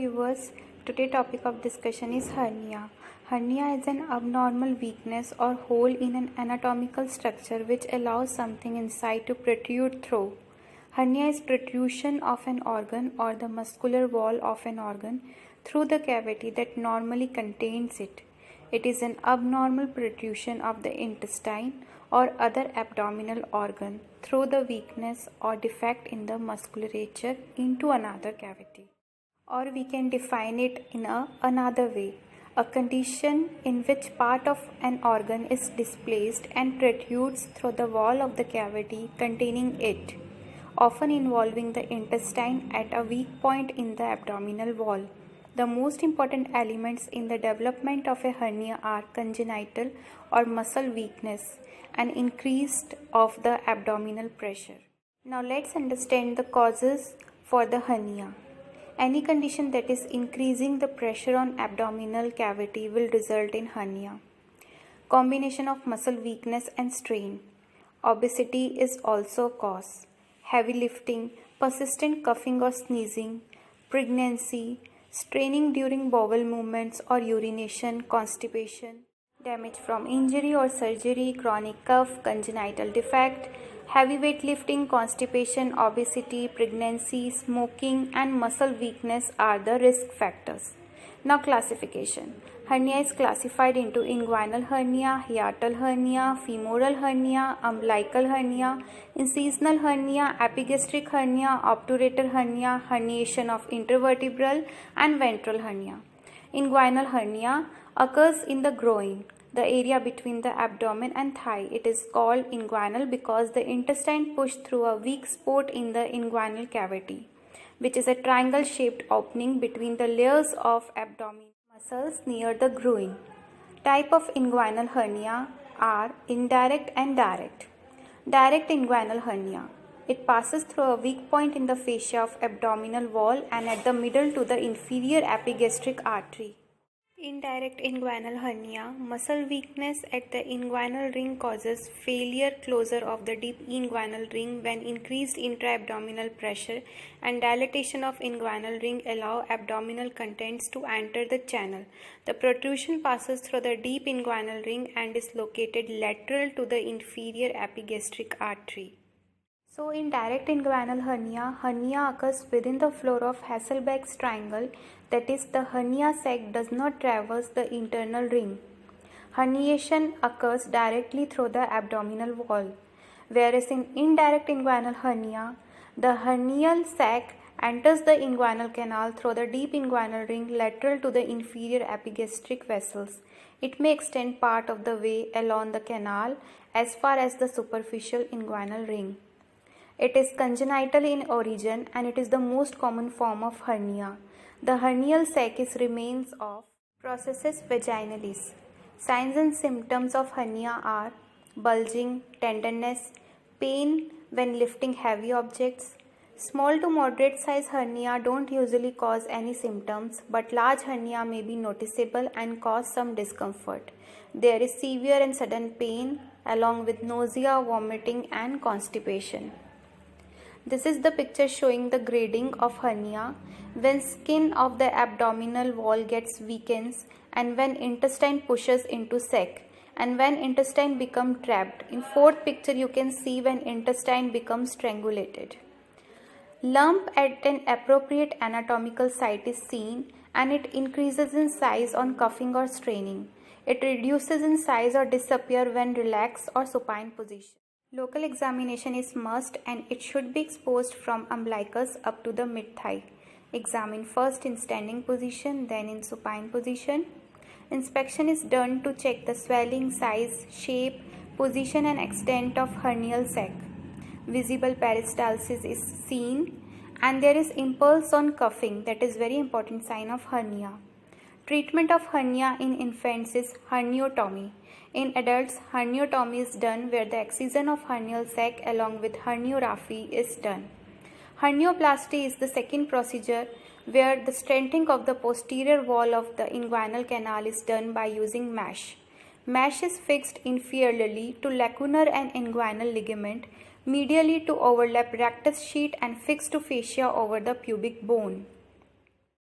viewers, today topic of discussion is hernia. Hernia is an abnormal weakness or hole in an anatomical structure which allows something inside to protrude through. Hernia is protrusion of an organ or the muscular wall of an organ through the cavity that normally contains it. It is an abnormal protrusion of the intestine or other abdominal organ through the weakness or defect in the musculature into another cavity. Or we can define it in another way, a condition in which part of an organ is displaced and protrudes through the wall of the cavity containing it, often involving the intestine at a weak point in the abdominal wall. The most important elements in the development of a hernia are congenital or muscle weakness and increased of the abdominal pressure. Now let's understand the causes for the hernia. Any condition that is increasing the pressure on abdominal cavity will result in hernia. Combination of muscle weakness and strain. Obesity is also a cause. Heavy lifting, persistent coughing or sneezing, pregnancy, straining during bowel movements or urination, constipation, damage from injury or surgery, chronic cough, congenital defect, heavy weight lifting, constipation, obesity, pregnancy, smoking, and muscle weakness are the risk factors. Now classification. Hernia is classified into inguinal hernia, hiatal hernia, femoral hernia, umbilical hernia, incisional hernia, epigastric hernia, obturator hernia, herniation of intervertebral and ventral hernia. Inguinal hernia occurs in the groin, the area between the abdomen and thigh. It is called inguinal because the intestine pushed through a weak spot in the inguinal cavity, which is a triangle-shaped opening between the layers of abdominal muscles near the groin. Type of inguinal hernia are indirect and direct. Direct inguinal hernia. It passes through a weak point in the fascia of abdominal wall and at the middle to the inferior epigastric artery. Indirect inguinal hernia. Muscle weakness at the inguinal ring causes failure closure of the deep inguinal ring when increased intra-abdominal pressure and dilatation of inguinal ring allow abdominal contents to enter the channel. The protrusion passes through the deep inguinal ring and is located lateral to the inferior epigastric artery. So in direct inguinal hernia, hernia occurs within the floor of Hasselbalch's triangle, that is, the hernia sac does not traverse the internal ring. Herniation occurs directly through the abdominal wall, whereas in indirect inguinal hernia, the hernial sac enters the inguinal canal through the deep inguinal ring lateral to the inferior epigastric vessels. It may extend part of the way along the canal as far as the superficial inguinal ring. It is congenital in origin and it is the most common form of hernia. The hernial sac is remains of processus vaginalis. Signs and symptoms of hernia are bulging, tenderness, pain when lifting heavy objects. Small to moderate size hernia don't usually cause any symptoms, but large hernia may be noticeable and cause some discomfort. There is severe and sudden pain along with nausea, vomiting and constipation. This is the picture showing the grading of hernia when skin of the abdominal wall gets weakens and when intestine pushes into sac and when intestine become trapped. In fourth picture you can see when intestine becomes strangulated. Lump at an appropriate anatomical site is seen and it increases in size on cuffing or straining. It reduces in size or disappear when relaxed or supine position. Local examination is must and it should be exposed from umbilicus up to the mid-thigh. Examine first in standing position, then in supine position. Inspection is done to check the swelling, size, shape, position and extent of hernial sac. Visible peristalsis is seen and there is impulse on cuffing, that is very important sign of hernia. Treatment of hernia in infants is herniotomy. In adults, herniotomy is done where the excision of hernial sac along with herniorrhaphy is done. Hernioplasty is the second procedure where the strengthening of the posterior wall of the inguinal canal is done by using mesh. Mesh is fixed inferiorly to lacunar and inguinal ligament, medially to overlap rectus sheath and fixed to fascia over the pubic bone.